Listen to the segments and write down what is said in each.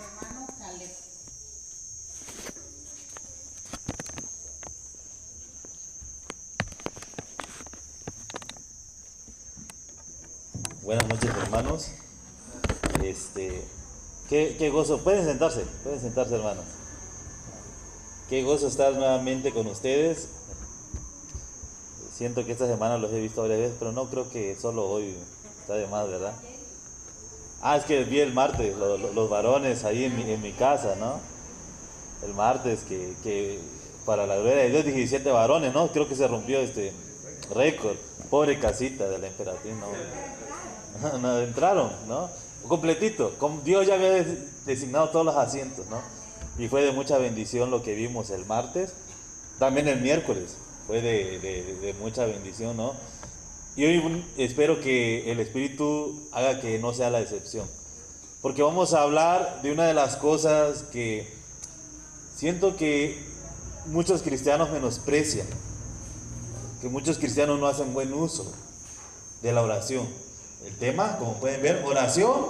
hermano Caleb. Buenas noches, hermanos. Qué gozo. Pueden sentarse, hermanos. Qué gozo estar nuevamente con ustedes. Siento que esta semana los he visto varias veces, pero no creo que solo hoy está de más, ¿verdad? Es que vi el martes, los varones ahí en mi casa, ¿no? El martes que para la gloria de Dios 17 varones, ¿no? Creo que se rompió este récord. Pobre casita de la emperatriz, ¿no? No entraron, ¿no? Completito. Dios ya había designado todos los asientos, ¿no? Y fue de mucha bendición lo que vimos el martes. También el miércoles fue de mucha bendición, ¿no? Y hoy espero que el Espíritu haga que no sea la excepción. Porque vamos a hablar de una de las cosas que siento que muchos cristianos menosprecian. Que muchos cristianos no hacen buen uso de la oración. El tema, como pueden ver, oración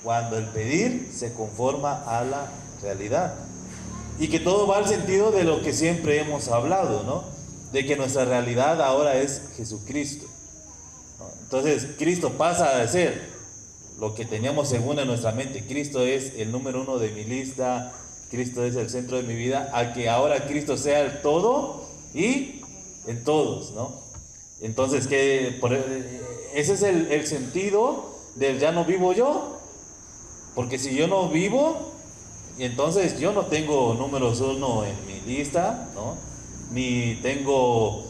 cuando el pedir se conforma a la realidad. Y que todo va al sentido de lo que siempre hemos hablado, ¿no? De que nuestra realidad ahora es Jesucristo, ¿no? Entonces, Cristo pasa a ser lo que teníamos según en nuestra mente. Cristo es el número uno de mi lista, Cristo es el centro de mi vida, a que ahora Cristo sea el todo y en todos, ¿no? Entonces, ese es el sentido del ya no vivo yo. Porque si yo no vivo, entonces yo no tengo números uno en mi lista, ¿no? Ni tengo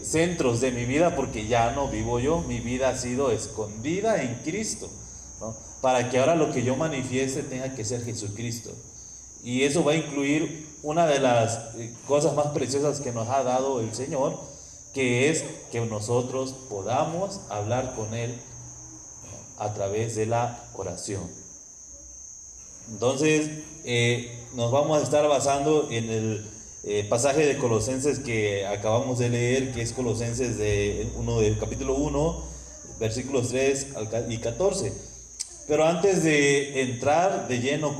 centros de mi vida, porque ya no vivo yo. Mi vida ha sido escondida en Cristo, ¿no? Para que ahora lo que yo manifieste tenga que ser Jesucristo. Y eso va a incluir una de las cosas más preciosas que nos ha dado el Señor, que es que nosotros podamos hablar con Él, ¿no? A través de la oración. Entonces, nos vamos a estar basando en el pasaje de Colosenses que acabamos de leer, que es Colosenses del capítulo 1, versículos 3 y 14. Pero antes de entrar de lleno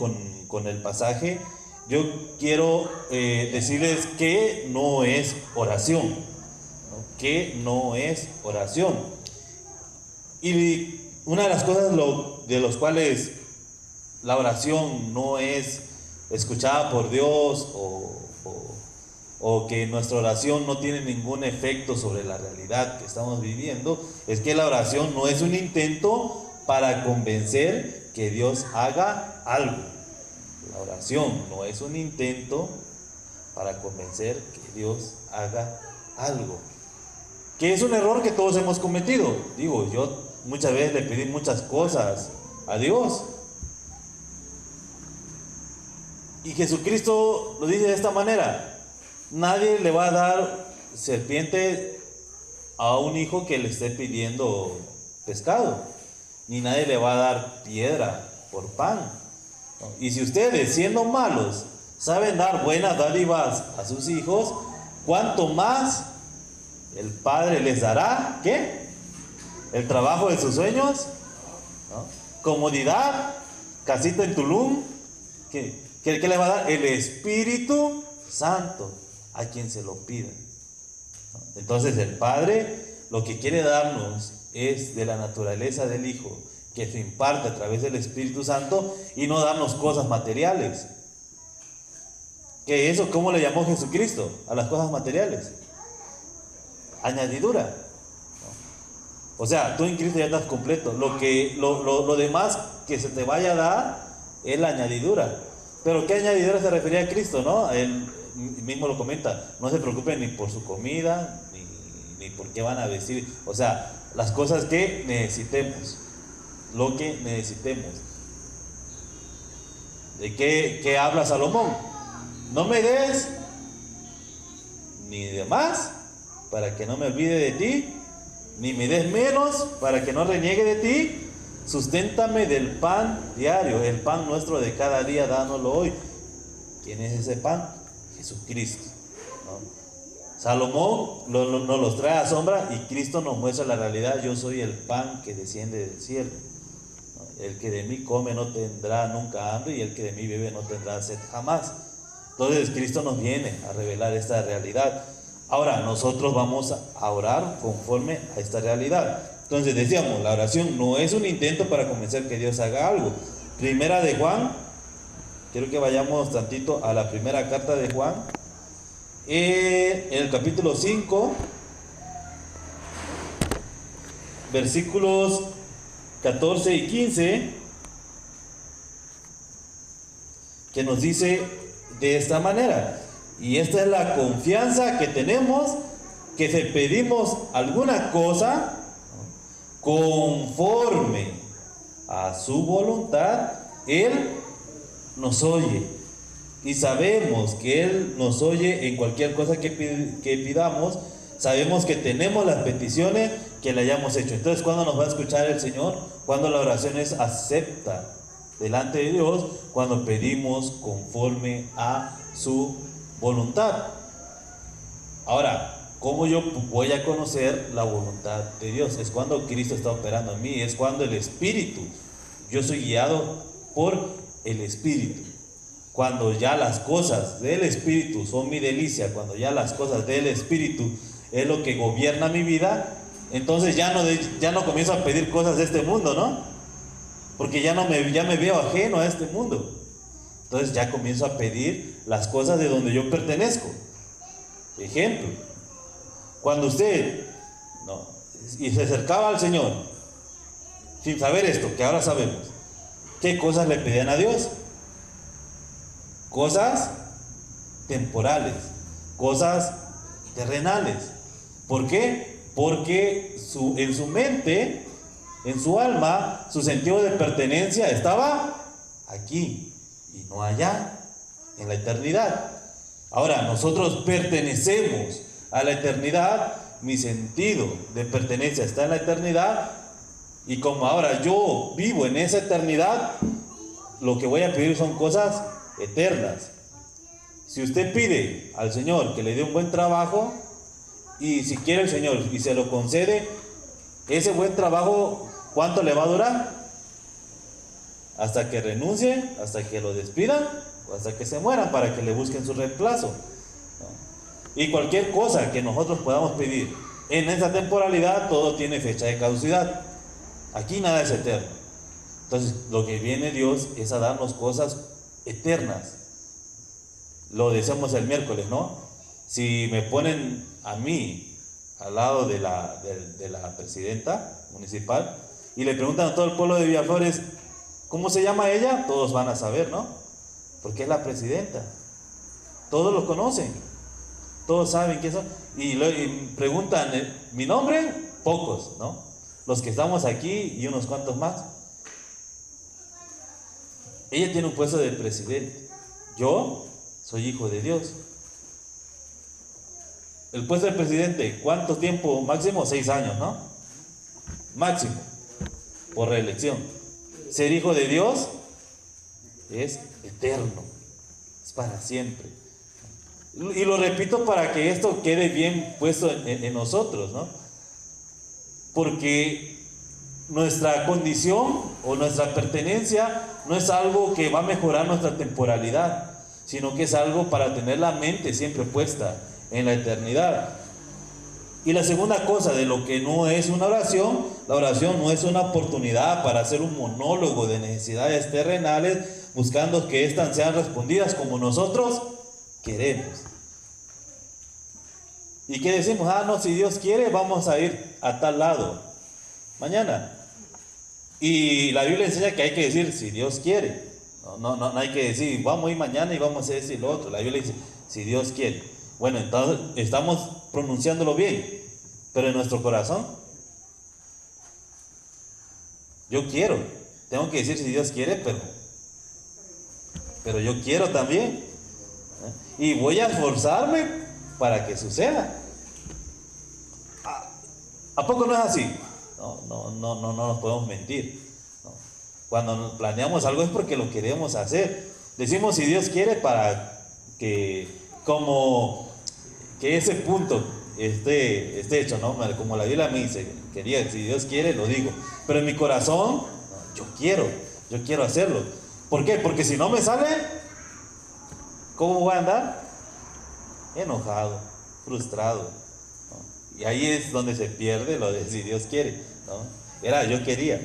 con el pasaje, yo quiero decirles que no es oración, ¿no? Que no es oración. Y una de las cosas de los cuales la oración no es escuchada por Dios o que nuestra oración no tiene ningún efecto sobre la realidad que estamos viviendo, es que la oración no es un intento para convencer que Dios haga algo. La oración no es un intento para convencer que Dios haga algo. Que es un error que todos hemos cometido. Digo, yo muchas veces le pedí muchas cosas a Dios. Y Jesucristo lo dice de esta manera: nadie le va a dar serpiente a un hijo que le esté pidiendo pescado, ni nadie le va a dar piedra por pan, ¿no? Y si ustedes, siendo malos, saben dar buenas dádivas a sus hijos, ¿cuánto más el Padre les dará? ¿Qué? El trabajo de sus sueños, ¿no? Comodidad, casita en Tulum. ¿Qué le va a dar? El Espíritu Santo a quien se lo pida, ¿no? Entonces el Padre lo que quiere darnos es de la naturaleza del Hijo, que se imparte a través del Espíritu Santo, y no darnos cosas materiales. ¿Qué eso? ¿Cómo le llamó Jesucristo a las cosas materiales? Añadidura, ¿no? O sea, tú en Cristo ya estás completo. Lo demás que se te vaya a dar es la añadidura. Pero ¿qué añadidura se refería a Cristo, no? Él mismo lo comenta: no se preocupen ni por su comida, ni por qué van a vestir. O sea, las cosas que necesitemos, lo que necesitemos. ¿De qué habla Salomón? No me des ni de más para que no me olvide de ti, ni me des menos para que no reniegue de ti. Susténtame del pan diario, el pan nuestro de cada día, dánoslo hoy. ¿Quién es ese pan? Jesucristo, ¿no? Salomón nos los trae a sombra, y Cristo nos muestra la realidad: yo soy el pan que desciende del cielo, ¿no? el que de mí come no tendrá nunca hambre y el que de mí bebe no tendrá sed jamás. Entonces Cristo nos viene a revelar esta realidad. Ahora nosotros vamos a orar conforme a esta realidad. Entonces decíamos, la oración no es un intento para convencer que Dios haga algo. Primera de Juan, quiero que vayamos tantito a la primera carta de Juan, en el capítulo 5, versículos 14 y 15, que nos dice de esta manera, y esta es la confianza que tenemos, que si pedimos alguna cosa conforme a su voluntad, Él nos oye. Y sabemos que Él nos oye en cualquier cosa que pidamos. Sabemos que tenemos las peticiones que le hayamos hecho. Entonces, ¿cuándo nos va a escuchar el Señor? Cuando la oración es acepta delante de Dios, cuando pedimos conforme a su voluntad. Ahora, ¿cómo yo voy a conocer la voluntad de Dios? Es cuando Cristo está operando en mí, es cuando el Espíritu, yo soy guiado por el Espíritu. Cuando ya las cosas del Espíritu son mi delicia, cuando ya las cosas del Espíritu es lo que gobierna mi vida, entonces ya no comienzo a pedir cosas de este mundo, ¿no? Porque ya me veo ajeno a este mundo. Entonces ya comienzo a pedir las cosas de donde yo pertenezco. Ejemplo, cuando usted y se acercaba al Señor sin saber esto, que ahora sabemos, ¿qué cosas le pedían a Dios? Cosas temporales, cosas terrenales. ¿Por qué? Porque en su mente, en su alma, su sentido de pertenencia estaba aquí y no allá, en la eternidad. Ahora, nosotros pertenecemos a la eternidad, mi sentido de pertenencia está en la eternidad, y como ahora yo vivo en esa eternidad, lo que voy a pedir son cosas eternas. Si usted pide al Señor que le dé un buen trabajo, y si quiere el Señor y se lo concede, ese buen trabajo, ¿cuánto le va a durar? Hasta que renuncie, hasta que lo despidan, o hasta que se mueran para que le busquen su reemplazo, ¿no? Y cualquier cosa que nosotros podamos pedir en esa temporalidad, todo tiene fecha de caducidad. Aquí nada es eterno. Entonces, lo que viene Dios es a darnos cosas eternas. Lo decíamos el miércoles, ¿no? Si me ponen a mí al lado de la presidenta municipal y le preguntan a todo el pueblo de Villaflores, ¿cómo se llama ella? Todos van a saber, ¿no? Porque es la presidenta. Todos lo conocen. Todos saben quién son. Y preguntan, ¿mi nombre? Pocos, ¿no? Los que estamos aquí y unos cuantos más. Ella tiene un puesto de presidente. Yo soy hijo de Dios. El puesto de presidente, ¿cuánto tiempo máximo? 6 años, ¿no? Máximo, por reelección. Ser hijo de Dios es eterno, es para siempre. Y lo repito para que esto quede bien puesto en nosotros, ¿no? Porque nuestra condición o nuestra pertenencia no es algo que va a mejorar nuestra temporalidad, sino que es algo para tener la mente siempre puesta en la eternidad. Y la segunda cosa de lo que no es una oración, la oración no es una oportunidad para hacer un monólogo de necesidades terrenales, buscando que éstas sean respondidas como nosotros queremos. ¿Y qué decimos? No, si Dios quiere, vamos a ir a tal lado mañana. Y la Biblia enseña que hay que decir, si Dios quiere. No hay que decir, vamos a ir mañana y vamos a decir lo otro. La Biblia dice, si Dios quiere. Bueno, entonces estamos pronunciándolo bien, pero en nuestro corazón, yo quiero. Tengo que decir si Dios quiere, pero yo quiero también. Y voy a esforzarme para que suceda. ¿A poco no es así? No nos podemos mentir, ¿no? Cuando planeamos algo es porque lo queremos hacer. Decimos si Dios quiere para que ese punto esté hecho, ¿no? Como la Biblia me dice, si Dios quiere, lo digo. Pero en mi corazón, yo quiero hacerlo. ¿Por qué? Porque si no me sale, ¿cómo voy a andar? Enojado, frustrado, ¿no? Y ahí es donde se pierde lo de si Dios quiere, ¿no? Yo quería.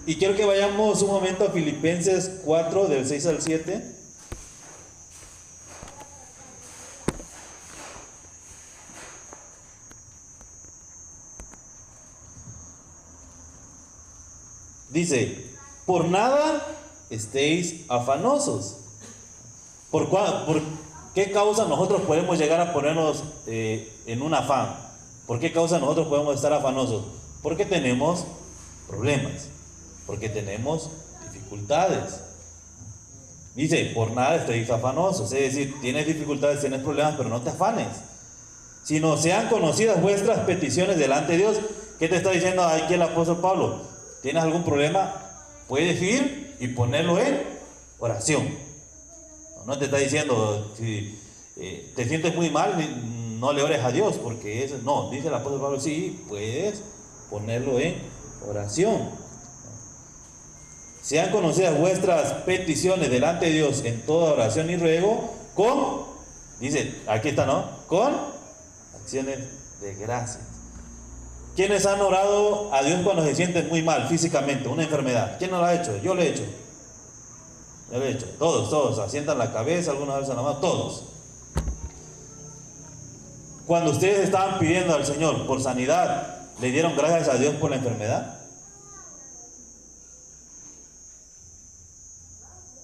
Y quiero que vayamos un momento a Filipenses 4, del 6 al 7. Dice, por nada estéis afanosos. ¿Por qué causa nosotros podemos llegar a ponernos en un afán? ¿Por qué causa nosotros podemos estar afanosos? Porque tenemos problemas, porque tenemos dificultades. Dice, por nada estéis afanosos. Es decir, tienes dificultades, tienes problemas, pero no te afanes, sino sean conocidas vuestras peticiones delante de Dios. ¿Qué te está diciendo aquí el apóstol Pablo? ¿Tienes algún problema? Puedes ir y ponerlo en oración. No te está diciendo, si te sientes muy mal, no le ores a Dios, porque eso no, dice el apóstol Pablo, sí, puedes ponerlo en oración. Sean conocidas vuestras peticiones delante de Dios en toda oración y ruego, dice, aquí está, ¿no? Con acciones de gracias. ¿Quiénes han orado a Dios cuando se sienten muy mal físicamente, una enfermedad? ¿Quién no lo ha hecho? Yo lo he hecho. Todos, asientan la cabeza, algunas veces la mano, todos. Cuando ustedes estaban pidiendo al Señor por sanidad, ¿le dieron gracias a Dios por la enfermedad?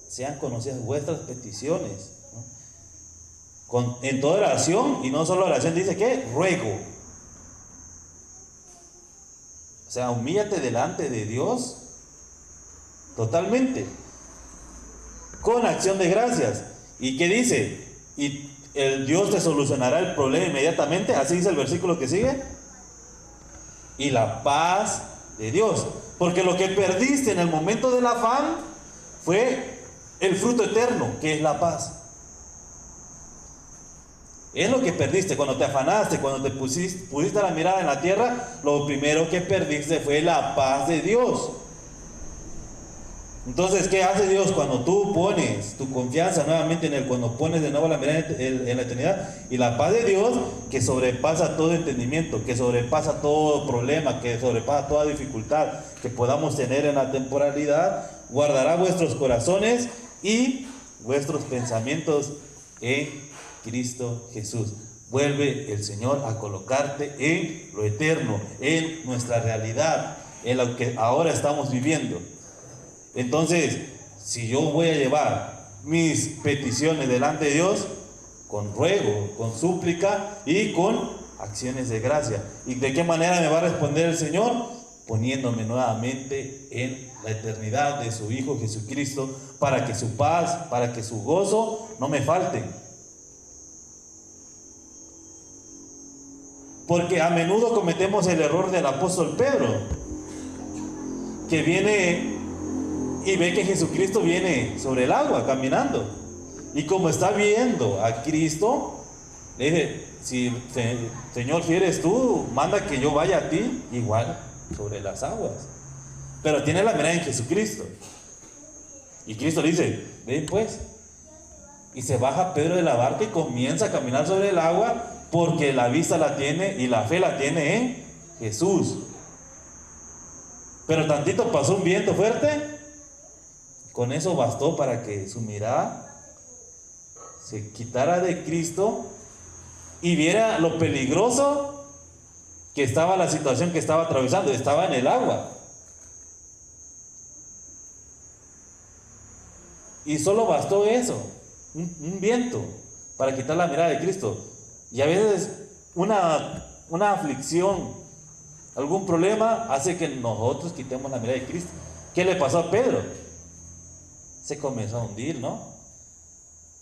Sean conocidas vuestras peticiones, ¿no? En toda oración, y no solo oración, dice que ruego. O sea, humíllate delante de Dios totalmente, con acción de gracias. ¿Y qué dice? Y el Dios te solucionará el problema inmediatamente, así dice el versículo que sigue. Y la paz de Dios, porque lo que perdiste en el momento del afán fue el fruto eterno, que es la paz. Es lo que perdiste cuando te afanaste, cuando te pusiste la mirada en la tierra. Lo primero que perdiste fue la paz de Dios. Entonces, ¿qué hace Dios cuando tú pones tu confianza nuevamente en Él? Cuando pones de nuevo la mirada en la eternidad, y la paz de Dios, que sobrepasa todo entendimiento, que sobrepasa todo problema, que sobrepasa toda dificultad que podamos tener en la temporalidad, guardará vuestros corazones y vuestros pensamientos en Cristo Jesús. Vuelve el Señor a colocarte en lo eterno, en nuestra realidad, en lo que ahora estamos viviendo. Entonces, si yo voy a llevar mis peticiones delante de Dios, con ruego, con súplica y con acciones de gracia. ¿Y de qué manera me va a responder el Señor? Poniéndome nuevamente en la eternidad de su Hijo Jesucristo, para que su paz, para que su gozo no me falten. Porque a menudo cometemos el error del apóstol Pedro, que viene y ve que Jesucristo viene sobre el agua caminando, y como está viendo a Cristo, le dice, si Señor, si eres tú, manda que yo vaya a ti igual sobre las aguas. Pero tiene la mirada en Jesucristo, y Cristo le dice, ven pues. Y se baja Pedro de la barca y comienza a caminar sobre el agua, porque la vista la tiene y la fe la tiene en Jesús. Pero tantito pasó un viento fuerte, con eso bastó para que su mirada se quitara de Cristo y viera lo peligroso que estaba la situación que estaba atravesando. Estaba en el agua, y solo bastó eso, un viento, para quitar la mirada de Cristo. Y a veces una aflicción, algún problema hace que nosotros quitemos la mirada de Cristo. ¿Qué le pasó a Pedro? Se comenzó a hundir, ¿no?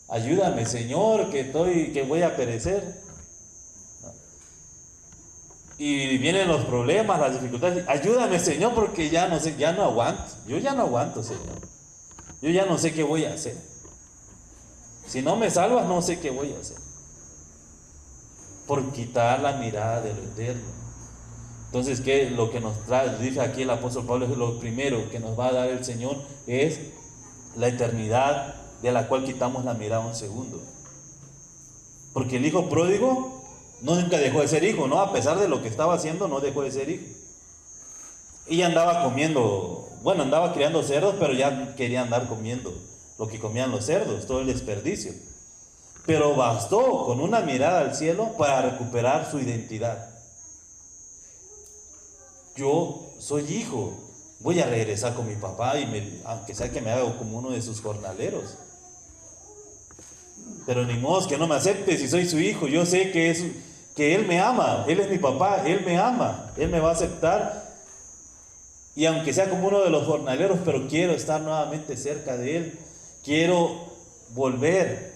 Ayúdame, Señor, que voy a perecer, ¿no? Y vienen los problemas, las dificultades. Ayúdame, Señor, porque ya no sé, ya no aguanto. Yo ya no aguanto, Señor. Yo ya no sé qué voy a hacer. Si no me salvas, no sé qué voy a hacer. Por quitar la mirada de lo eterno. Entonces, ¿qué? Lo que nos trae, dice aquí el apóstol Pablo, es lo primero que nos va a dar el Señor es la eternidad, de la cual quitamos la mirada un segundo. Porque el hijo pródigo nunca dejó de ser hijo, ¿no? A pesar de lo que estaba haciendo, no dejó de ser hijo. Y andaba comiendo, bueno, andaba criando cerdos, pero ya quería andar comiendo lo que comían los cerdos, todo el desperdicio. Pero bastó con una mirada al cielo para recuperar su identidad. Yo soy hijo, voy a regresar con mi papá, aunque sea que me haga como uno de sus jornaleros. Pero ni modo que no me acepte si soy su hijo. Yo sé que Él me ama, Él es mi papá, Él me ama, Él me va a aceptar. Y aunque sea como uno de los jornaleros, pero quiero estar nuevamente cerca de Él. Quiero volver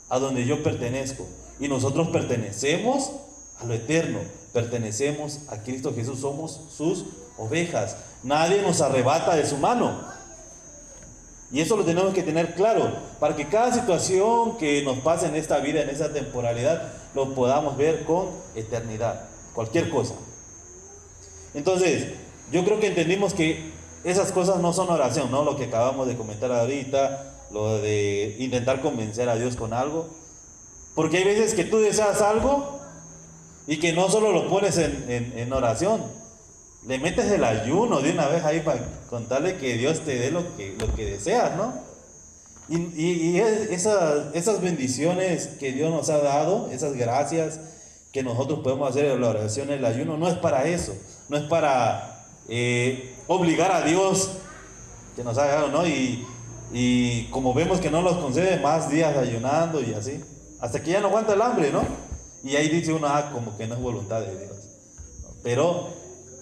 a donde yo pertenezco. Y nosotros pertenecemos a lo eterno, pertenecemos a Cristo Jesús, somos sus ovejas. Nadie nos arrebata de su mano. Y eso lo tenemos que tener claro, para que cada situación que nos pase en esta vida, en esta temporalidad, lo podamos ver con eternidad, cualquier cosa. Entonces, yo creo que entendimos que esas cosas no son oración, ¿no? Lo que acabamos de comentar ahorita, lo de intentar convencer a Dios con algo. Porque hay veces que tú deseas algo y que no solo lo pones en oración, le metes el ayuno de una vez ahí para contarle que Dios te dé lo que deseas, ¿no? Y esas bendiciones que Dios nos ha dado, esas gracias que nosotros podemos hacer en la oración, en el ayuno, no es para eso, no es para obligar a Dios que nos haga algo, ¿no? Y como vemos que no nos concede, más días ayunando y así, hasta que ya no aguanta el hambre, ¿no? Y ahí dice uno, como que no es voluntad de Dios. Pero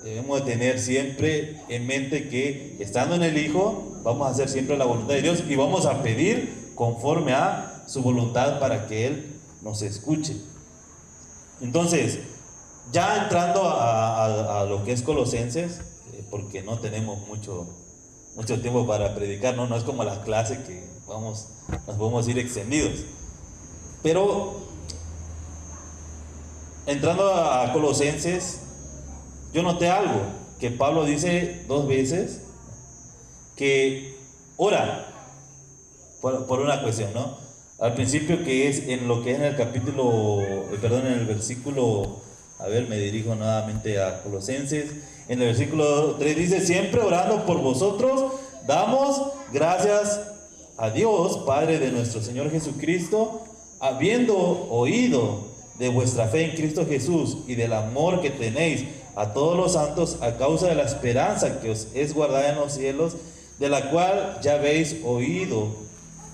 debemos de tener siempre en mente que estando en el Hijo, vamos a hacer siempre la voluntad de Dios y vamos a pedir conforme a su voluntad para que Él nos escuche. Entonces, ya entrando a lo que es Colosenses, porque no tenemos mucho tiempo para predicar, no es como la clase que nos podemos ir extendidos. Pero, entrando a Colosenses, yo noté algo, que Pablo dice 2 veces que ora por una cuestión, ¿no? Al principio, que es en lo que es en el en el versículo, me dirijo nuevamente a Colosenses, en el versículo 3 dice: siempre orando por vosotros, damos gracias a Dios, Padre de nuestro Señor Jesucristo, habiendo oído de vuestra fe en Cristo Jesús y del amor que tenéis a todos los santos a causa de la esperanza que os es guardada en los cielos, de la cual ya habéis oído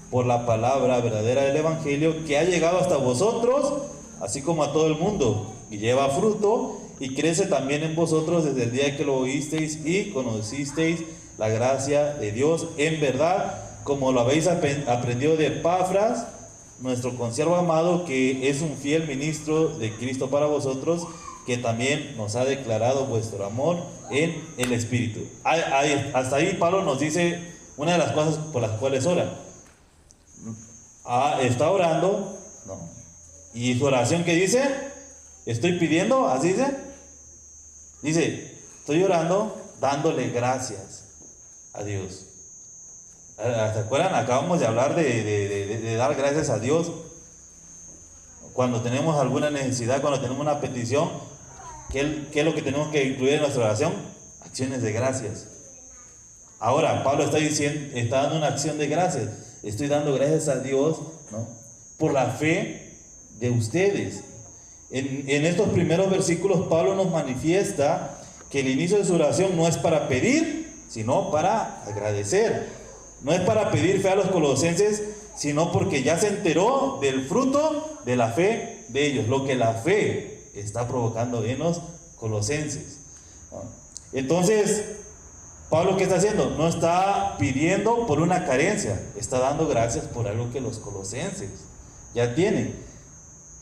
por la palabra verdadera del Evangelio, que ha llegado hasta vosotros, así como a todo el mundo, y lleva fruto y crece también en vosotros desde el día que lo oísteis y conocisteis la gracia de Dios en verdad, como lo habéis aprendido de Epafras, nuestro consiervo amado, que es un fiel ministro de Cristo para vosotros, que también nos ha declarado vuestro amor en el Espíritu. Hasta ahí Pablo nos dice una de las cosas por las cuales ora. Está orando, no. ¿Y su oración qué dice? Estoy pidiendo, así dice, estoy orando dándole gracias a Dios. ¿Se acuerdan? Acabamos de hablar de dar gracias a Dios cuando tenemos alguna necesidad, cuando tenemos una petición. ¿Qué es lo que tenemos que incluir en nuestra oración? Acciones de gracias. Ahora, Pablo está dando una acción de gracias. Estoy dando gracias a Dios, ¿no?, por la fe de ustedes. En estos primeros versículos, Pablo nos manifiesta que el inicio de su oración no es para pedir, sino para agradecer. No es para pedir fe a los colosenses, sino porque ya se enteró del fruto de la fe de ellos, lo que la fe está provocando en los colosenses. Entonces, Pablo, ¿qué está haciendo? No está pidiendo por una carencia, está dando gracias por algo que los colosenses ya tienen.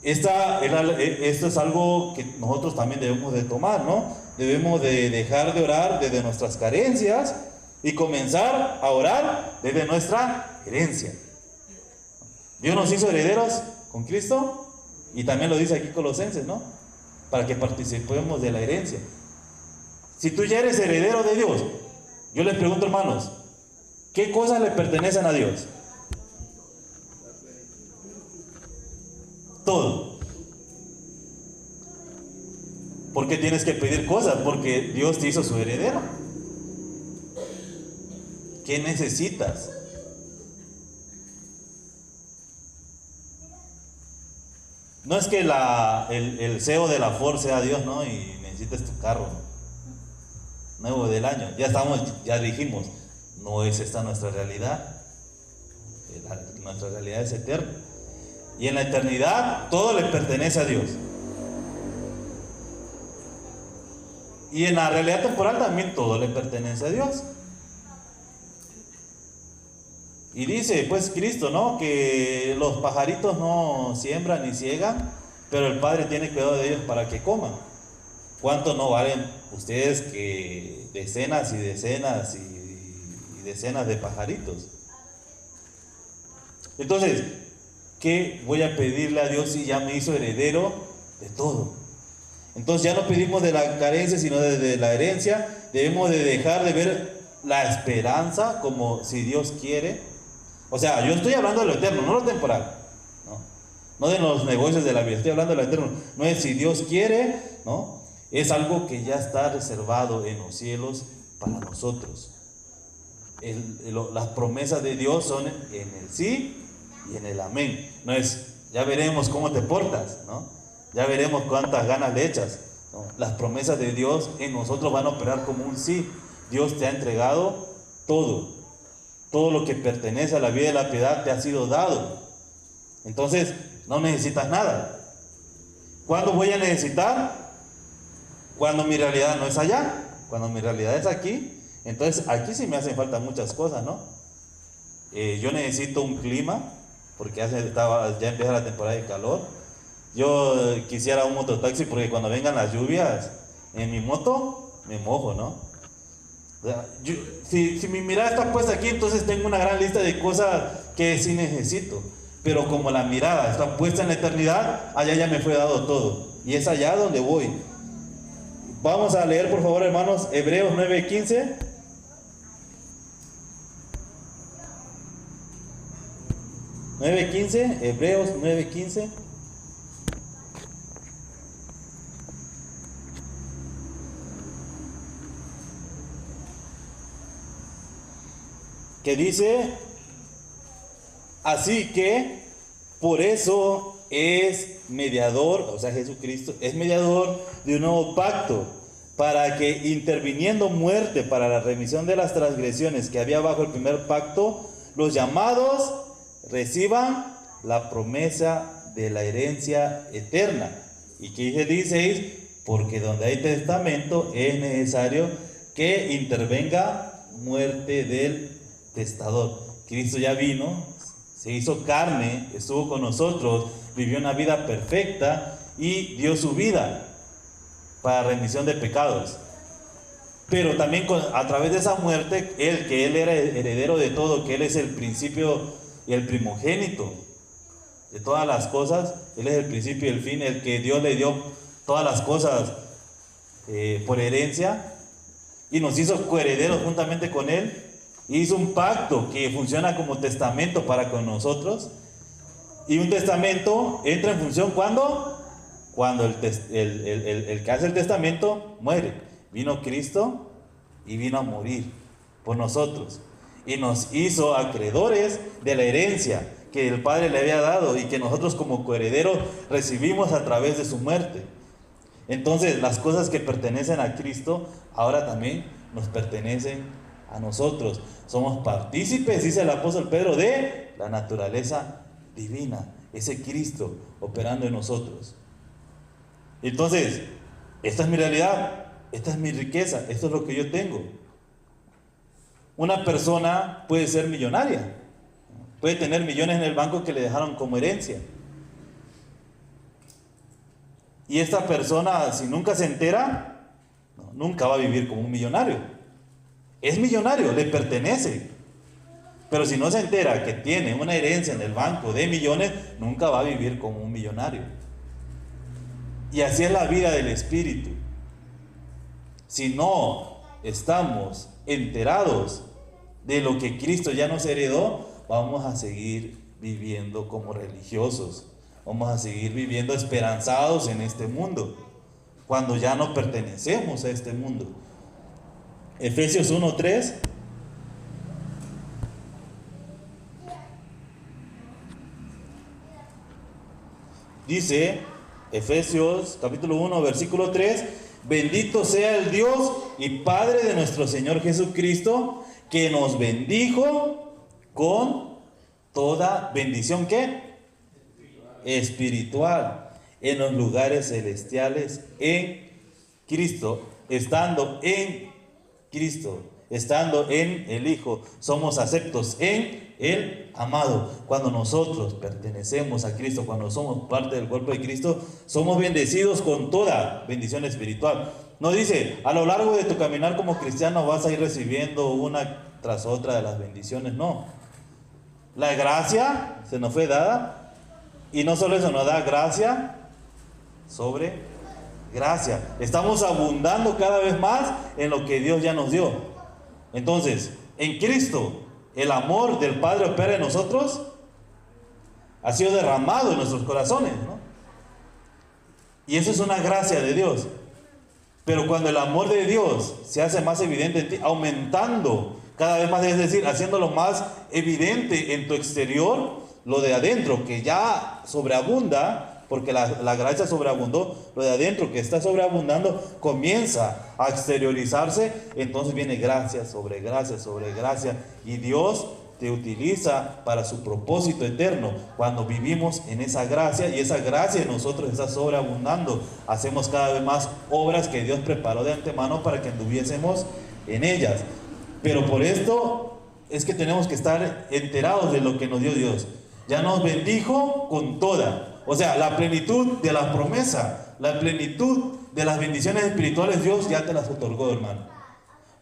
Esto es algo que nosotros también debemos de tomar, ¿no? Debemos de dejar de orar desde nuestras carencias y comenzar a orar desde nuestra herencia. Dios nos hizo herederos con Cristo, y también lo dice aquí Colosenses, ¿no?, para que participemos de la herencia. Si tú ya eres heredero de Dios, yo les pregunto, hermanos, ¿qué cosas le pertenecen a Dios? Todo. ¿Por qué tienes que pedir cosas? Porque Dios te hizo su heredero. ¿Qué necesitas? No es que el CEO de la Ford sea Dios, ¿no? Y necesitas tu carro nuevo del año. Ya dijimos, no es esta nuestra realidad. Nuestra realidad es eterna. Y en la eternidad todo le pertenece a Dios. Y en la realidad temporal también todo le pertenece a Dios. Y dice pues Cristo, ¿no? Que los pajaritos no siembran ni ciegan, pero el Padre tiene cuidado de ellos para que coman. ¿Cuánto no valen ustedes que decenas y decenas y decenas de pajaritos? Entonces, ¿qué voy a pedirle a Dios si ya me hizo heredero de todo? Entonces ya no pedimos de la carencia, sino de la herencia. Debemos de dejar de ver la esperanza como si Dios quiere. O sea, yo estoy hablando de lo eterno, no lo temporal, no de los negocios de la vida, estoy hablando de lo eterno. No es si Dios quiere, ¿no? Es algo que ya está reservado en los cielos para nosotros. Las promesas de Dios son en el sí y en el amén. No es, ya veremos cómo te portas, ¿no? Ya veremos cuántas ganas le echas, ¿no? Las promesas de Dios en nosotros van a operar como un sí. Dios te ha entregado todo. Todo lo que pertenece a la vida y la piedad te ha sido dado. Entonces, no necesitas nada. ¿Cuándo voy a necesitar? Cuando mi realidad no es allá. Cuando mi realidad es aquí. Entonces, aquí sí me hacen falta muchas cosas, ¿no? Yo necesito un clima, porque ya empieza la temporada de calor. Yo quisiera un mototaxi porque cuando vengan las lluvias, en mi moto me mojo, ¿no? Si mi mirada está puesta aquí, entonces tengo una gran lista de cosas que sí necesito. Pero como la mirada está puesta en la eternidad, allá ya me fue dado todo. Y es allá donde voy. Vamos a leer, por favor, hermanos, Hebreos 9:15. Hebreos 9:15. Que dice, así que por eso es mediador, o sea, Jesucristo es mediador de un nuevo pacto, para que interviniendo muerte para la remisión de las transgresiones que había bajo el primer pacto, los llamados reciban la promesa de la herencia eterna. ¿Y qué dice? Porque donde hay testamento es necesario que intervenga muerte del testador. Cristo ya vino, se hizo carne, estuvo con nosotros, vivió una vida perfecta y dio su vida para remisión de pecados. Pero también a través de esa muerte, que Él era el heredero de todo, que Él es el principio y el primogénito de todas las cosas, Él es el principio y el fin, el que Dios le dio todas las cosas por herencia y nos hizo coherederos juntamente con Él. Hizo un pacto que funciona como testamento para con nosotros. Y un testamento entra en función ¿cuándo? Cuando el que hace el testamento muere. Vino Cristo y vino a morir por nosotros. Y nos hizo acreedores de la herencia que el Padre le había dado y que nosotros como coherederos recibimos a través de su muerte. Entonces las cosas que pertenecen a Cristo ahora también nos pertenecen a nosotros. Somos partícipes, dice el apóstol Pedro, de la naturaleza divina, ese Cristo operando en nosotros. Entonces, esta es mi realidad, esta es mi riqueza, esto es lo que yo tengo. Una persona puede ser millonaria, puede tener millones en el banco que le dejaron como herencia. Y esta persona, si nunca se entera, nunca va a vivir como un millonario. Es millonario, le pertenece. Pero si no se entera que tiene una herencia en el banco de millones, nunca va a vivir como un millonario. Y así es la vida del espíritu. si no estamos enterados de lo que Cristo ya nos heredó, vamos a seguir viviendo como religiosos. Vamos a seguir viviendo esperanzados en este mundo, cuando ya no pertenecemos a este mundo. Efesios 1:3 dice, Efesios capítulo 1 versículo 3: bendito sea el Dios y Padre de nuestro Señor Jesucristo, que nos bendijo con toda bendición, ¿qué? Espiritual, en los lugares celestiales en Cristo, estando en Cristo, estando en el Hijo, somos aceptos en el amado. Cuando nosotros pertenecemos a Cristo, cuando somos parte del cuerpo de Cristo, somos bendecidos con toda bendición espiritual. No dice, a lo largo de tu caminar como cristiano vas a ir recibiendo una tras otra de las bendiciones, no. La gracia se nos fue dada, y no solo eso, nos da gracia sobre gracia. Estamos abundando cada vez más en lo que Dios ya nos dio. Entonces, en Cristo, el amor del Padre opera en nosotros, ha sido derramado en nuestros corazones, ¿no? Y eso es una gracia de Dios. Pero cuando el amor de Dios se hace más evidente en ti, aumentando cada vez más, es decir, haciéndolo más evidente en tu exterior, lo de adentro que ya sobreabunda, porque la gracia sobreabundó, lo de adentro que está sobreabundando comienza a exteriorizarse. Entonces viene gracia sobre gracia sobre gracia, y Dios te utiliza para su propósito eterno cuando vivimos en esa gracia, y esa gracia en nosotros está sobreabundando. Hacemos cada vez más obras que Dios preparó de antemano para que anduviésemos en ellas. Pero por esto es que tenemos que estar enterados de lo que nos dio Dios. Ya nos bendijo con toda, o sea, la plenitud de la promesa, la plenitud de las bendiciones espirituales, Dios ya te las otorgó, hermano,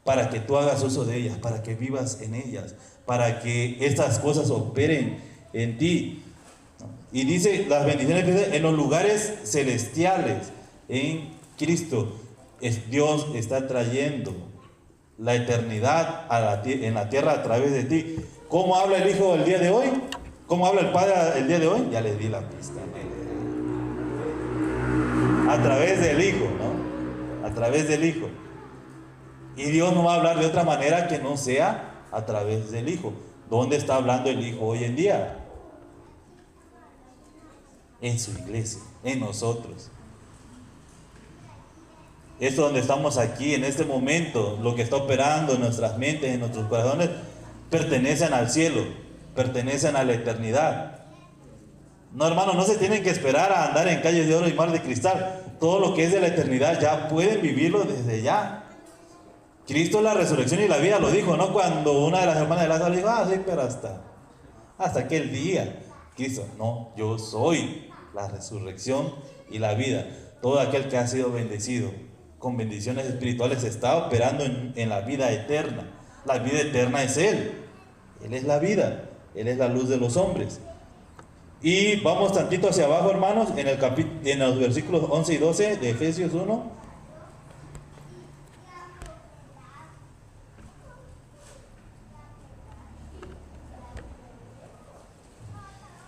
para que tú hagas uso de ellas, para que vivas en ellas, para que estas cosas operen en ti. Y dice, las bendiciones en los lugares celestiales en Cristo. Dios está trayendo la eternidad en la tierra a través de ti. ¿Cómo habla el Hijo el día de hoy? ¿Cómo habla el Padre el día de hoy? Ya les di la pista. A través del Hijo, ¿no? A través del Hijo. Y Dios no va a hablar de otra manera que no sea a través del Hijo. ¿Dónde está hablando el Hijo hoy en día? En su iglesia, en nosotros. Esto donde estamos aquí en este momento, lo que está operando en nuestras mentes, en nuestros corazones, pertenecen al cielo, pertenecen a la eternidad. No, hermano, no se tienen que esperar a andar en calles de oro y mar de cristal. Todo lo que es de la eternidad ya pueden vivirlo desde ya. Cristo es la resurrección y la vida, lo dijo, ¿no? Cuando una de las hermanas de Lázaro dijo, sí, pero hasta aquel día. Cristo, no, yo soy la resurrección y la vida. Todo aquel que ha sido bendecido con bendiciones espirituales está operando en la vida eterna. La vida eterna es Él. Él es la vida. Él es la luz de los hombres. Y vamos tantito hacia abajo, hermanos, en los versículos 11 y 12 de Efesios 1.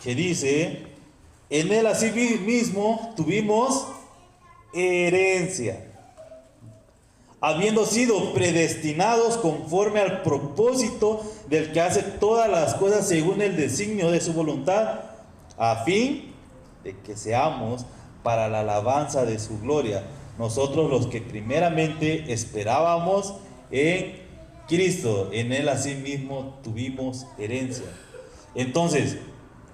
Que dice, en Él así mismo tuvimos herencia, habiendo sido predestinados conforme al propósito del que hace todas las cosas según el designio de su voluntad, a fin de que seamos para la alabanza de su gloria, nosotros los que primeramente esperábamos en Cristo. En Él asimismo tuvimos herencia. Entonces,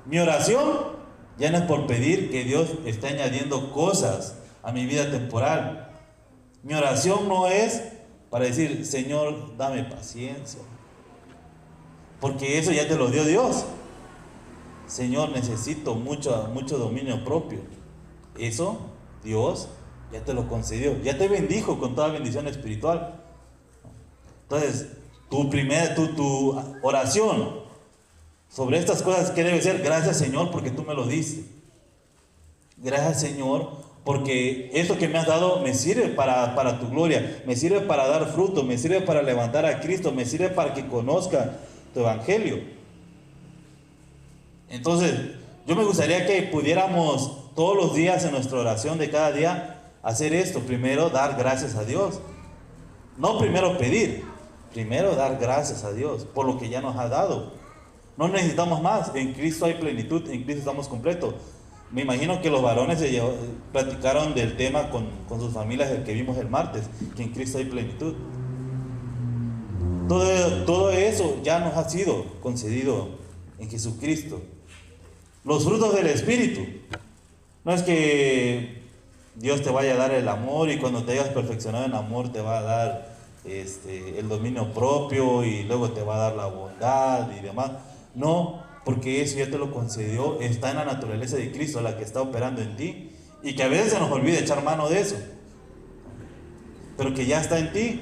mi oración ya no es por pedir que Dios esté añadiendo cosas a mi vida temporal. Mi oración no es para decir, Señor, dame paciencia, porque eso ya te lo dio Dios. Señor, necesito mucho dominio propio. Eso Dios ya te lo concedió, ya te bendijo con toda bendición espiritual. Entonces, tu oración sobre estas cosas, ¿qué debe ser? Gracias, Señor, porque tú me lo diste. Gracias, Señor, porque eso que me has dado me sirve para tu gloria, me sirve para dar fruto, me sirve para levantar a Cristo, me sirve para que conozcan tu evangelio. Entonces, yo me gustaría que pudiéramos todos los días en nuestra oración de cada día hacer esto. Primero, dar gracias a Dios. No primero pedir, primero dar gracias a Dios por lo que ya nos ha dado. No necesitamos más, en Cristo hay plenitud, en Cristo estamos completos. Me imagino que los varones platicaron del tema con sus familias, el que vimos el martes, que en Cristo hay plenitud. Todo eso ya nos ha sido concedido en Jesucristo. Los frutos del Espíritu. No es que Dios te vaya a dar el amor y cuando te hayas perfeccionado en amor te va a dar el dominio propio y luego te va a dar la bondad y demás. No, porque eso ya te lo concedió, está en la naturaleza de Cristo, la que está operando en ti, y que a veces se nos olvida echar mano de eso, pero que ya está en ti,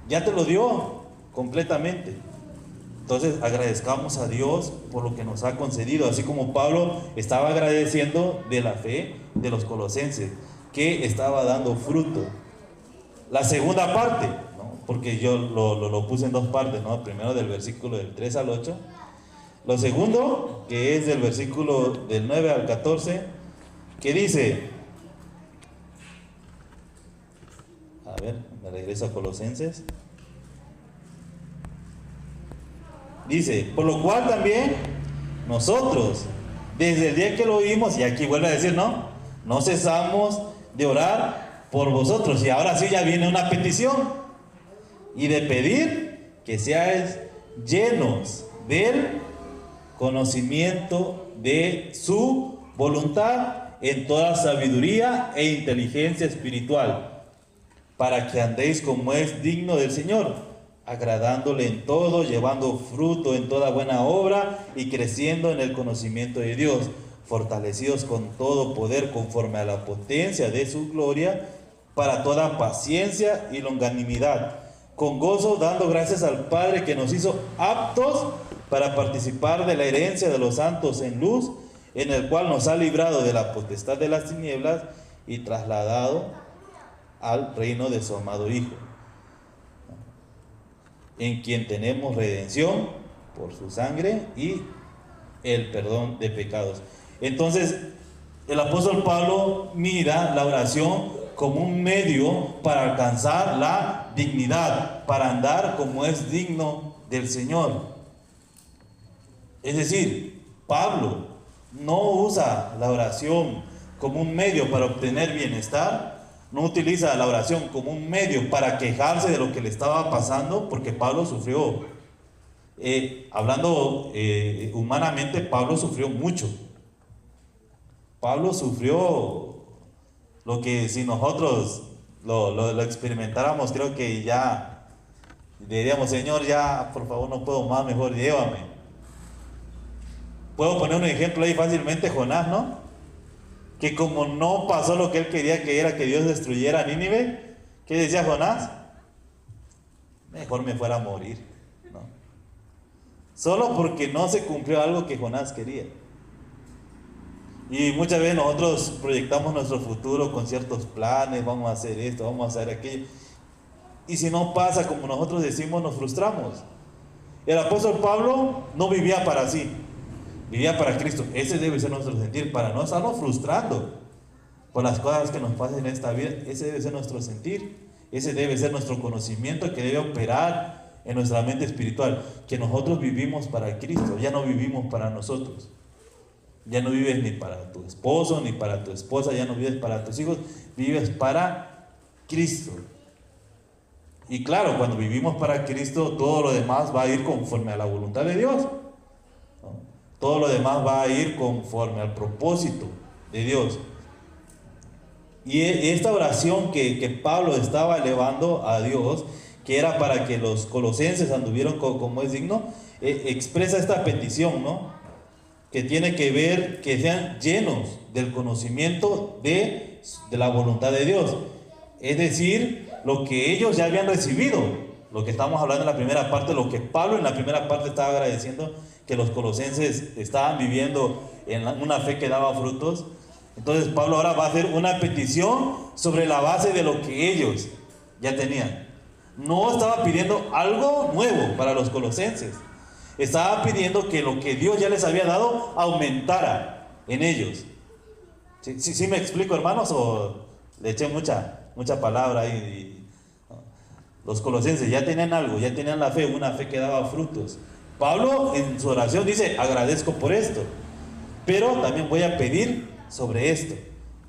ya te lo dio completamente. Entonces agradezcamos a Dios por lo que nos ha concedido, así como Pablo estaba agradeciendo de la fe de los colosenses, que estaba dando fruto. La segunda parte, ¿no? Porque yo lo puse en dos partes, ¿no? Primero del versículo del 3 al 8. Lo segundo, que es del versículo del 9 al 14, que dice, a ver, me regreso a Colosenses. Dice, por lo cual también nosotros, desde el día que lo oímos, y aquí vuelve a decir, no cesamos de orar por vosotros. Y ahora sí ya viene una petición, y de pedir que seáis llenos del conocimiento de su voluntad en toda sabiduría e inteligencia espiritual, para que andéis como es digno del Señor, agradándole en todo, llevando fruto en toda buena obra y creciendo en el conocimiento de Dios, fortalecidos con todo poder conforme a la potencia de su gloria, para toda paciencia y longanimidad, con gozo dando gracias al Padre que nos hizo aptos para participar de la herencia de los santos en luz, en el cual nos ha librado de la potestad de las tinieblas y trasladado al reino de su amado Hijo, en quien tenemos redención por su sangre y el perdón de pecados. Entonces, el apóstol Pablo mira la oración como un medio para alcanzar la dignidad, para andar como es digno del Señor. Es decir, Pablo no usa la oración como un medio para obtener bienestar, no utiliza la oración como un medio para quejarse de lo que le estaba pasando, porque Pablo sufrió, hablando humanamente, Pablo sufrió mucho. Pablo sufrió lo que si nosotros lo experimentáramos, creo que ya diríamos, Señor, ya por favor no puedo más, mejor llévame. Puedo poner un ejemplo ahí fácilmente, Jonás, ¿no? Que como no pasó lo que él quería, que era que Dios destruyera a Nínive, ¿qué decía Jonás? Mejor me fuera a morir, ¿no? Solo porque no se cumplió algo que Jonás quería. Y muchas veces nosotros proyectamos nuestro futuro con ciertos planes, vamos a hacer esto, vamos a hacer aquello. Y si no pasa como nosotros decimos, nos frustramos. El apóstol Pablo no vivía para sí, vivía para Cristo. Ese debe ser nuestro sentir, para no estarnos frustrando por las cosas que nos pasan en esta vida. Ese debe ser nuestro sentir, ese debe ser nuestro conocimiento que debe operar en nuestra mente espiritual, que nosotros vivimos para Cristo, ya no vivimos para nosotros. Ya no vives ni para tu esposo, ni para tu esposa, ya no vives para tus hijos, vives para Cristo. Y claro, cuando vivimos para Cristo, todo lo demás va a ir conforme a la voluntad de Dios, ¿no? Todo lo demás va a ir conforme al propósito de Dios. Y esta oración que Pablo estaba elevando a Dios, que era para que los colosenses anduvieran como es digno, expresa esta petición, ¿no? Que tiene que ver que sean llenos del conocimiento de la voluntad de Dios. Es decir, lo que ellos ya habían recibido, lo que estamos hablando en la primera parte, lo que Pablo en la primera parte estaba agradeciendo, que los colosenses estaban viviendo en una fe que daba frutos. Entonces Pablo ahora va a hacer una petición sobre la base de lo que ellos ya tenían. No estaba pidiendo algo nuevo para los colosenses. Estaba pidiendo que lo que Dios ya les había dado aumentara en ellos. ¿Sí me explico, hermanos? ¿O le eché mucha palabra ahí? Los colosenses ya tenían algo, ya tenían la fe, una fe que daba frutos. Pablo en su oración dice: agradezco por esto, pero también voy a pedir sobre esto,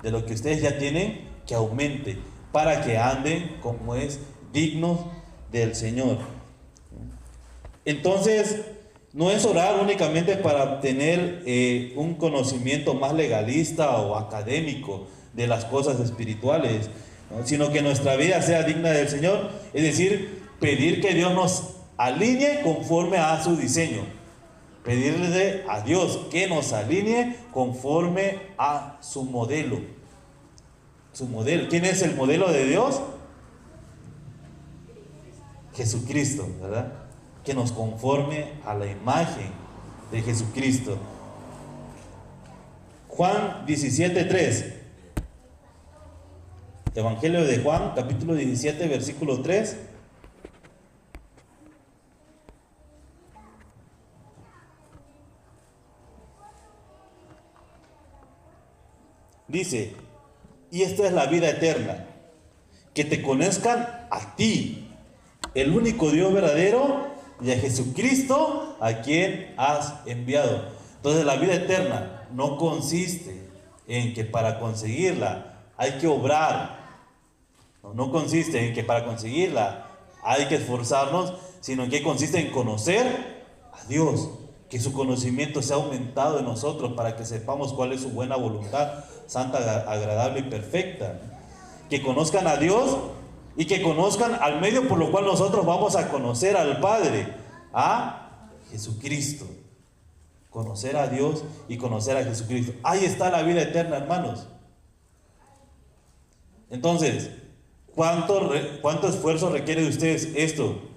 de lo que ustedes ya tienen, que aumente, para que anden como es digno del Señor. Entonces, no es orar únicamente para obtener un conocimiento más legalista o académico de las cosas espirituales, ¿no? Sino que nuestra vida sea digna del Señor, es decir, pedir que Dios nos alinee conforme a su diseño. Pedirle a Dios que nos alinee conforme a su modelo. Su modelo. ¿Quién es el modelo de Dios? Jesucristo, ¿verdad? Que nos conforme a la imagen de Jesucristo. Juan 17:3. Evangelio de Juan, capítulo 17, versículo 3. Dice: y esta es la vida eterna, que te conozcan a ti, el único Dios verdadero, y a Jesucristo, a quien has enviado. Entonces la vida eterna no consiste en que para conseguirla hay que obrar. No consiste en que para conseguirla hay que esforzarnos, sino en que consiste en conocer a Dios. Que su conocimiento sea aumentado en nosotros para que sepamos cuál es su buena voluntad, santa, agradable y perfecta. Que conozcan a Dios y que conozcan al medio por lo cual nosotros vamos a conocer al Padre, a Jesucristo. Conocer a Dios y conocer a Jesucristo. Ahí está la vida eterna, hermanos. Entonces, ¿cuánto esfuerzo requiere de ustedes esto?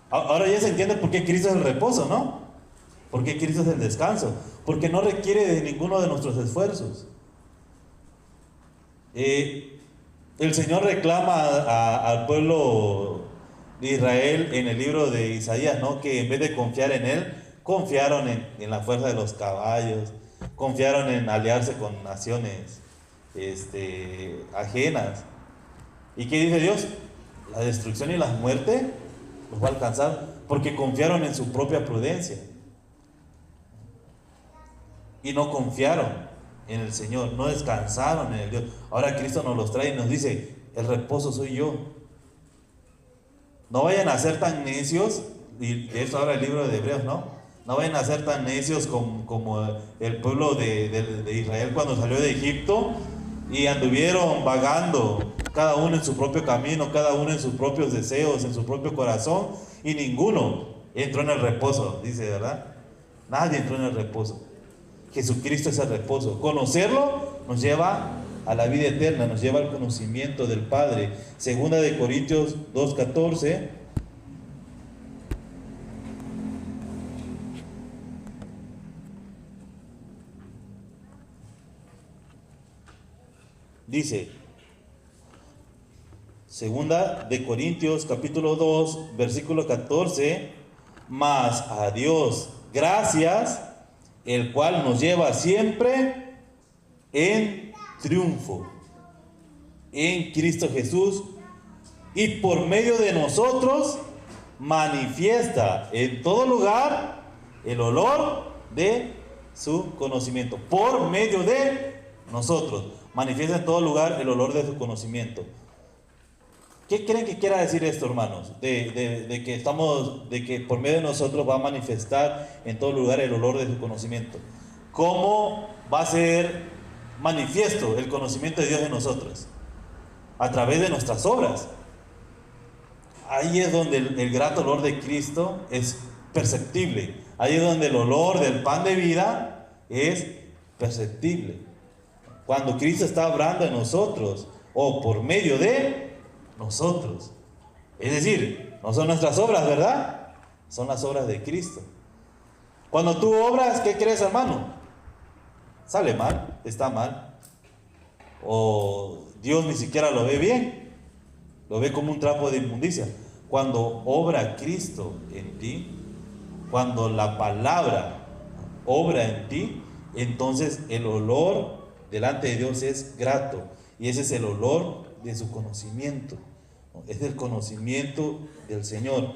Ahora ya se entiende por qué Cristo es el reposo, ¿no? ¿Por qué Cristo es el descanso? Porque no requiere de ninguno de nuestros esfuerzos. El Señor reclama al pueblo de Israel en el libro de Isaías, ¿no? Que en vez de confiar en Él, confiaron en la fuerza de los caballos, confiaron en aliarse con naciones ajenas. ¿Y qué dice Dios? La destrucción y la muerte los va a alcanzar porque confiaron en su propia prudencia y no confiaron en el Señor, no descansaron en el Dios. Ahora Cristo nos los trae y nos dice: el reposo soy yo. No vayan a ser tan necios, y de eso habla el libro de Hebreos, ¿no? No vayan a ser tan necios como el pueblo de Israel cuando salió de Egipto y anduvieron vagando, cada uno en su propio camino, cada uno en sus propios deseos, en su propio corazón, y ninguno entró en el reposo, dice, ¿verdad? Nadie entró en el reposo. Jesucristo es el reposo. Conocerlo nos lleva a la vida eterna, nos lleva al conocimiento del Padre. Segunda de Corintios 2:14. Dice, Segunda de Corintios capítulo 2, versículo 14: mas a Dios gracias, el cual nos lleva siempre en triunfo en Cristo Jesús, y por medio de nosotros manifiesta en todo lugar el olor de su conocimiento. Por medio de nosotros manifiesta en todo lugar el olor de su conocimiento. ¿Qué creen que quiera decir esto, hermanos? De que por medio de nosotros va a manifestar en todo lugar el olor de su conocimiento. ¿Cómo va a ser manifiesto el conocimiento de Dios en nosotros? A través de nuestras obras. Ahí es donde el grato olor de Cristo es perceptible. Ahí es donde el olor del pan de vida es perceptible. Cuando Cristo está obrando en nosotros, o por medio de nosotros. Es decir, no son nuestras obras, ¿verdad? Son las obras de Cristo. Cuando tú obras, ¿qué crees, hermano? sale mal, está mal. O Dios ni siquiera lo ve bien, lo ve como un trapo de inmundicia. Cuando obra Cristo en ti, cuando la palabra obra en ti, entonces el olor delante de Dios es grato. Y ese es el olor de su conocimiento, ¿no? Es el conocimiento del Señor.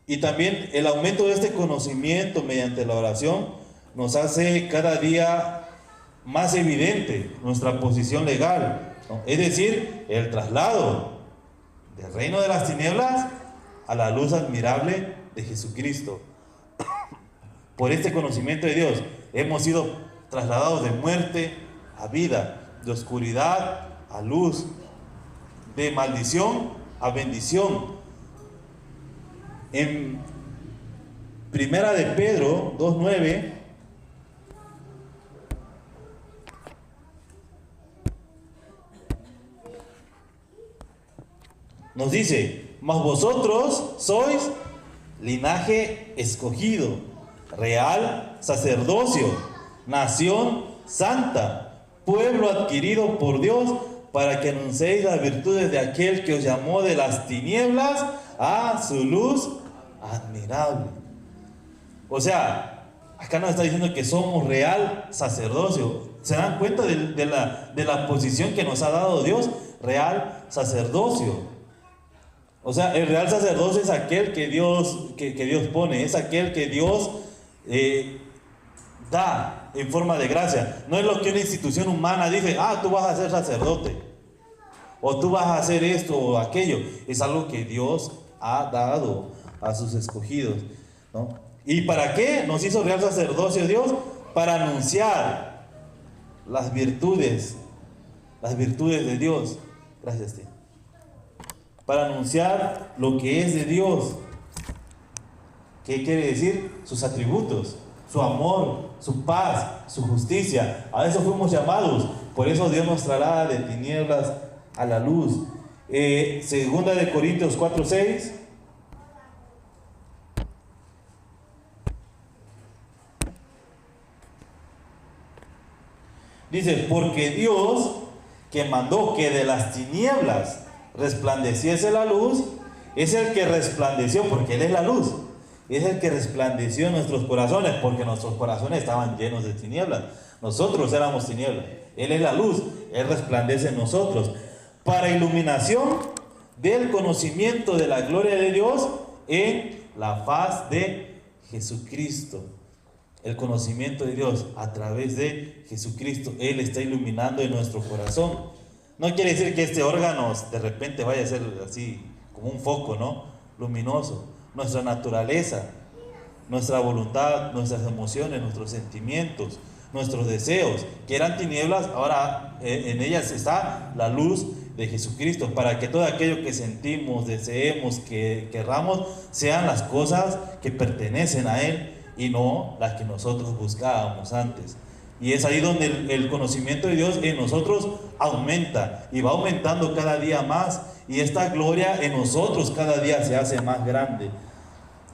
Y también el aumento de este conocimiento mediante la oración nos hace cada día más evidente nuestra posición legal, ¿no? Es decir, el traslado del reino de las tinieblas a la luz admirable de Jesucristo. Por este conocimiento de Dios hemos sido trasladados de muerte a vida, de oscuridad a luz, de maldición a bendición. En Primera de Pedro 2:9 nos dice: mas vosotros sois linaje escogido, real sacerdocio, nación santa, pueblo adquirido por Dios, para que anunciéis las virtudes de aquel que os llamó de las tinieblas a su luz admirable. O sea, acá nos está diciendo que somos real sacerdocio. ¿Se dan cuenta de la posición que nos ha dado Dios? Real sacerdocio. O sea, el real sacerdocio es aquel que Dios pone, es aquel que Dios da en forma de gracia. No es lo que una institución humana dice: tú vas a ser sacerdote, o tú vas a hacer esto o aquello. Es algo que Dios ha dado a sus escogidos, ¿no? ¿Y para qué nos hizo real sacerdocio Dios? Para anunciar las virtudes de Dios. Gracias, tío. Para anunciar lo que es de Dios. ¿Qué quiere decir? Sus atributos, su amor, su paz, su justicia. A eso fuimos llamados. Por eso Dios nos traerá de tinieblas a la luz. Segunda de Corintios 4:6. Dice: porque Dios, que mandó que de las tinieblas resplandeciese la luz, es el que resplandeció, porque Él es la luz, es el que resplandeció en nuestros corazones, porque nuestros corazones estaban llenos de tinieblas. Nosotros éramos tinieblas. Él es la luz, Él resplandece en nosotros, para iluminación del conocimiento de la gloria de Dios en la faz de Jesucristo. El conocimiento de Dios a través de Jesucristo. Él está iluminando en nuestro corazón. No quiere decir que este órgano de repente vaya a ser así como un foco, ¿no? Luminoso. Nuestra naturaleza, nuestra voluntad, nuestras emociones, nuestros sentimientos, nuestros deseos, que eran tinieblas, ahora en ellas está la luz de Jesucristo, para que todo aquello que sentimos, deseemos, que querramos, sean las cosas que pertenecen a Él y no las que nosotros buscábamos antes. Y es ahí donde el conocimiento de Dios en nosotros aumenta y va aumentando cada día más, y esta gloria en nosotros cada día se hace más grande.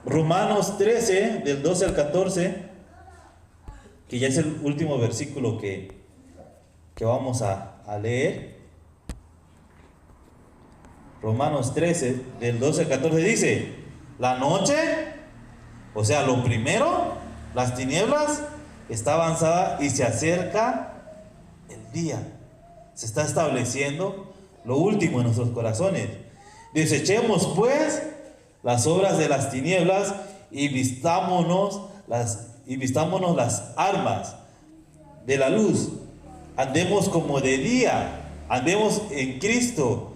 Romanos 13, del 12 al 14, que ya es el último versículo que vamos a leer. Romanos 13, del 12 al 14 dice: la noche, o sea, lo primero, las tinieblas, está avanzada y se acerca el día. Se está estableciendo lo último en nuestros corazones. Desechemos pues las obras de las tinieblas y vistámonos las armas de la luz. Andemos como de día, andemos en Cristo,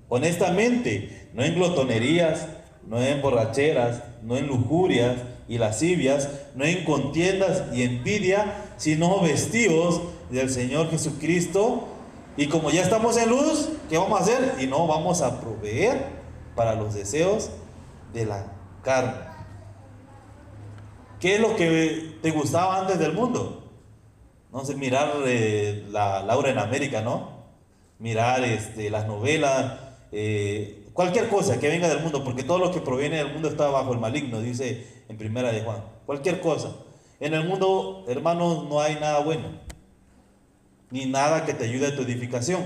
honestamente, no en glotonerías, no en borracheras, no en lujurias y lascivias, no en contiendas y envidia, sino vestidos del Señor Jesucristo. Y como ya estamos en luz, ¿qué vamos a hacer? Y no vamos a proveer para los deseos de la carne. ¿Qué es lo que te gustaba antes del mundo? No sé, mirar la Laura en América, ¿no? Mirar las novelas, cualquier cosa que venga del mundo, porque todo lo que proviene del mundo está bajo el maligno, dice en Primera de Juan. Cualquier cosa. En el mundo, hermanos, no hay nada bueno, ni nada que te ayude a tu edificación.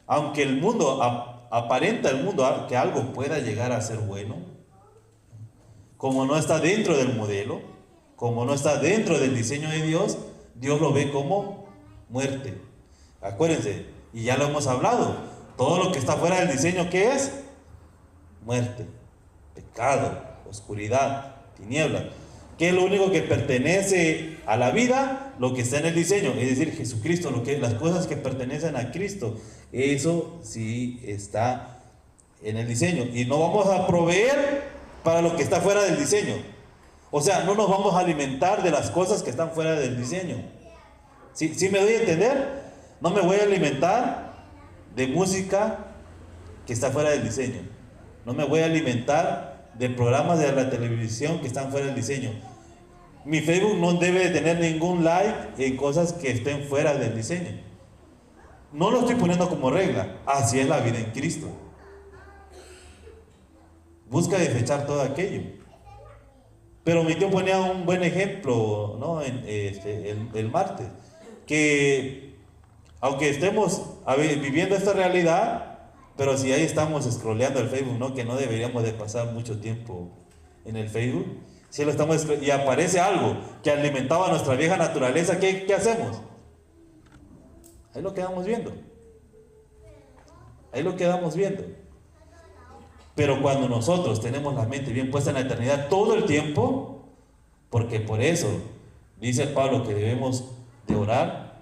Aunque el mundo aparenta el mundo que algo pueda llegar a ser bueno, como no está dentro del modelo, como no está dentro del diseño de Dios, Dios lo ve como muerte. Acuérdense, y ya lo hemos hablado, todo lo que está fuera del diseño, ¿qué es? Muerte, pecado, oscuridad, tinieblas. ¿Qué es lo único que pertenece a la vida? Lo que está en el diseño, es decir, Jesucristo, las cosas que pertenecen a Cristo, eso sí está en el diseño. Y no vamos a proveer para lo que está fuera del diseño. O sea, no nos vamos a alimentar de las cosas que están fuera del diseño. ¿Sí me doy a entender? No me voy a alimentar de música que está fuera del diseño. No me voy a alimentar de programas de la televisión que están fuera del diseño. Mi Facebook no debe de tener ningún like en cosas que estén fuera del diseño. No lo estoy poniendo como regla. Así es la vida en Cristo. Busca desechar todo aquello. Pero mi tío ponía un buen ejemplo, ¿no? El martes, que aunque estemos viviendo esta realidad, pero si ahí estamos scrolleando el Facebook, ¿no? Que no deberíamos de pasar mucho tiempo en el Facebook. Si lo estamos y aparece algo que alimentaba nuestra vieja naturaleza, ¿qué hacemos? Ahí lo quedamos viendo. Ahí lo quedamos viendo. Pero cuando nosotros tenemos la mente bien puesta en la eternidad todo el tiempo, porque por eso dice Pablo que debemos de orar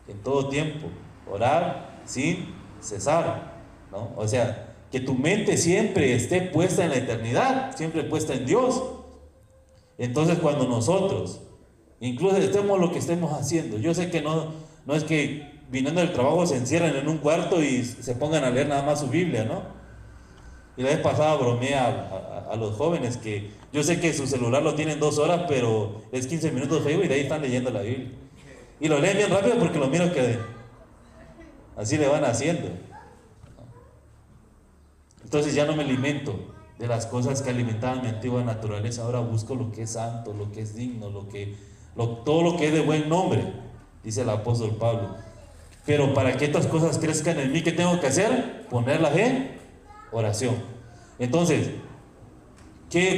en todo tiempo, orar sin cesar, ¿no? O sea, que tu mente siempre esté puesta en la eternidad, siempre puesta en Dios. Entonces cuando nosotros, incluso estemos lo que estemos haciendo, yo sé que no es que viniendo del trabajo se encierren en un cuarto y se pongan a leer nada más su Biblia, ¿no? Y la vez pasada bromeé a los jóvenes que yo sé que su celular lo tienen 2 horas, pero es 15 minutos de Facebook y de ahí están leyendo la Biblia. Y lo leen bien rápido porque lo miro que así le van haciendo. Entonces ya no me alimento de las cosas que alimentaban mi antigua naturaleza. Ahora busco lo que es santo, lo que es digno, todo lo que es de buen nombre, dice el apóstol Pablo. Pero para que estas cosas crezcan en mí, ¿qué tengo que hacer? Ponerlas en oración. Entonces,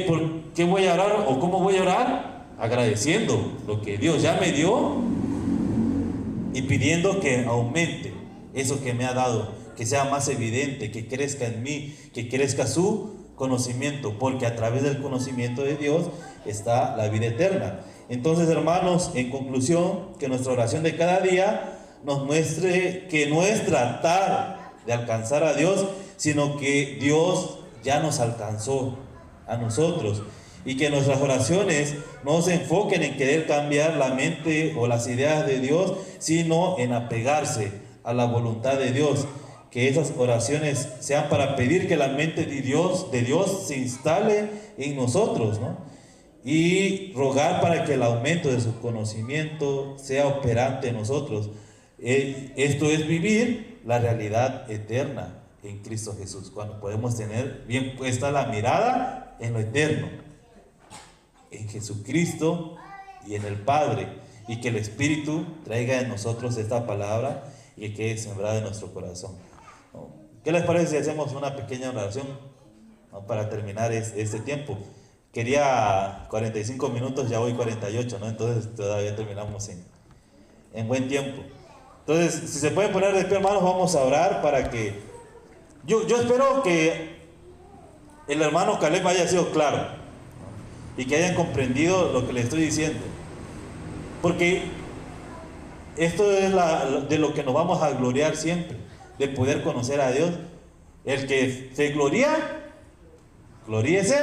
¿por qué voy a orar o cómo voy a orar? Agradeciendo lo que Dios ya me dio y pidiendo que aumente eso que me ha dado, que sea más evidente, que crezca en mí, que crezca su conocimiento, porque a través del conocimiento de Dios está la vida eterna. Entonces, hermanos, en conclusión, que nuestra oración de cada día nos muestre que no es tratar de alcanzar a Dios, sino que Dios ya nos alcanzó a nosotros, y que nuestras oraciones no se enfoquen en querer cambiar la mente o las ideas de Dios, sino en apegarse a la voluntad de Dios. Que esas oraciones sean para pedir que la mente de Dios se instale en nosotros, ¿no? Y rogar para que el aumento de su conocimiento sea operante en nosotros. Esto es vivir la realidad eterna en Cristo Jesús, cuando podemos tener bien puesta la mirada en lo eterno, en Jesucristo y en el Padre, y que el Espíritu traiga en nosotros esta palabra y que quede sembrada en nuestro corazón. ¿Qué les parece si hacemos una pequeña oración, ¿no?, para terminar este tiempo? Quería 45 minutos, ya voy 48, ¿no? Entonces todavía terminamos en buen tiempo. Entonces, si se pueden poner de pie, hermanos, vamos a orar para que... Yo espero que el hermano Caleb haya sido claro, ¿no?, y que hayan comprendido lo que le estoy diciendo. Porque esto es de lo que nos vamos a gloriar siempre, de poder conocer a Dios. El que se gloríese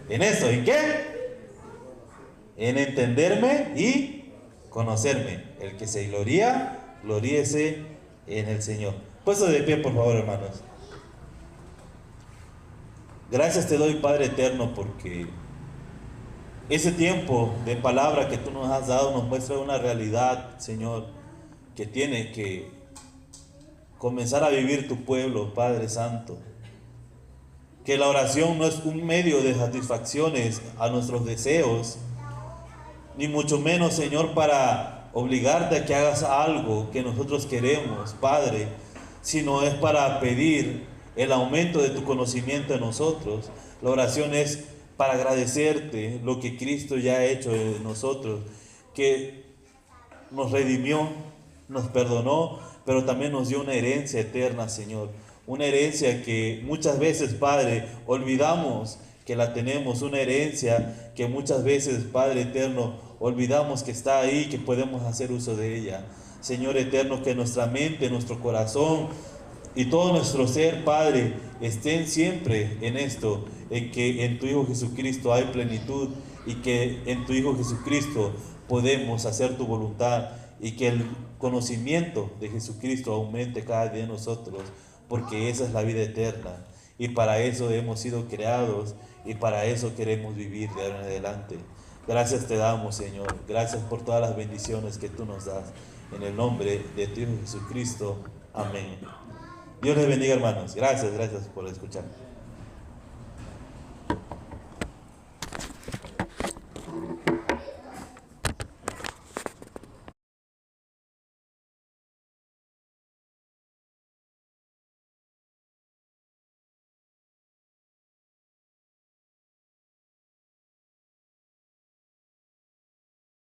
en eso. ¿En qué? En entenderme y conocerme. El que se gloríese en el Señor. Puesto de pie, por favor, hermanos. Gracias te doy, Padre eterno, porque ese tiempo de palabra que tú nos has dado nos muestra una realidad, Señor, que tiene que comenzar a vivir tu pueblo, Padre Santo. Que la oración no es un medio de satisfacciones a nuestros deseos, ni mucho menos, Señor, para obligarte a que hagas algo que nosotros queremos, Padre, sino es para pedir el aumento de tu conocimiento en nosotros. La oración es para agradecerte lo que Cristo ya ha hecho en nosotros, que nos redimió, nos perdonó, pero también nos dio una herencia eterna, Señor. Una herencia que muchas veces, Padre, olvidamos que la tenemos, una herencia que muchas veces, Padre eterno, olvidamos que está ahí, que podemos hacer uso de ella. Señor eterno, que nuestra mente, nuestro corazón y todo nuestro ser, Padre, estén siempre en esto, en que en tu Hijo Jesucristo hay plenitud y que en tu Hijo Jesucristo podemos hacer tu voluntad y que el conocimiento de Jesucristo aumente cada día en nosotros, porque esa es la vida eterna y para eso hemos sido creados y para eso queremos vivir de ahora en adelante. Gracias te damos, Señor. Gracias por todas las bendiciones que tú nos das. En el nombre de tu Hijo Jesucristo. Amén. Dios les bendiga, hermanos. Gracias por escuchar.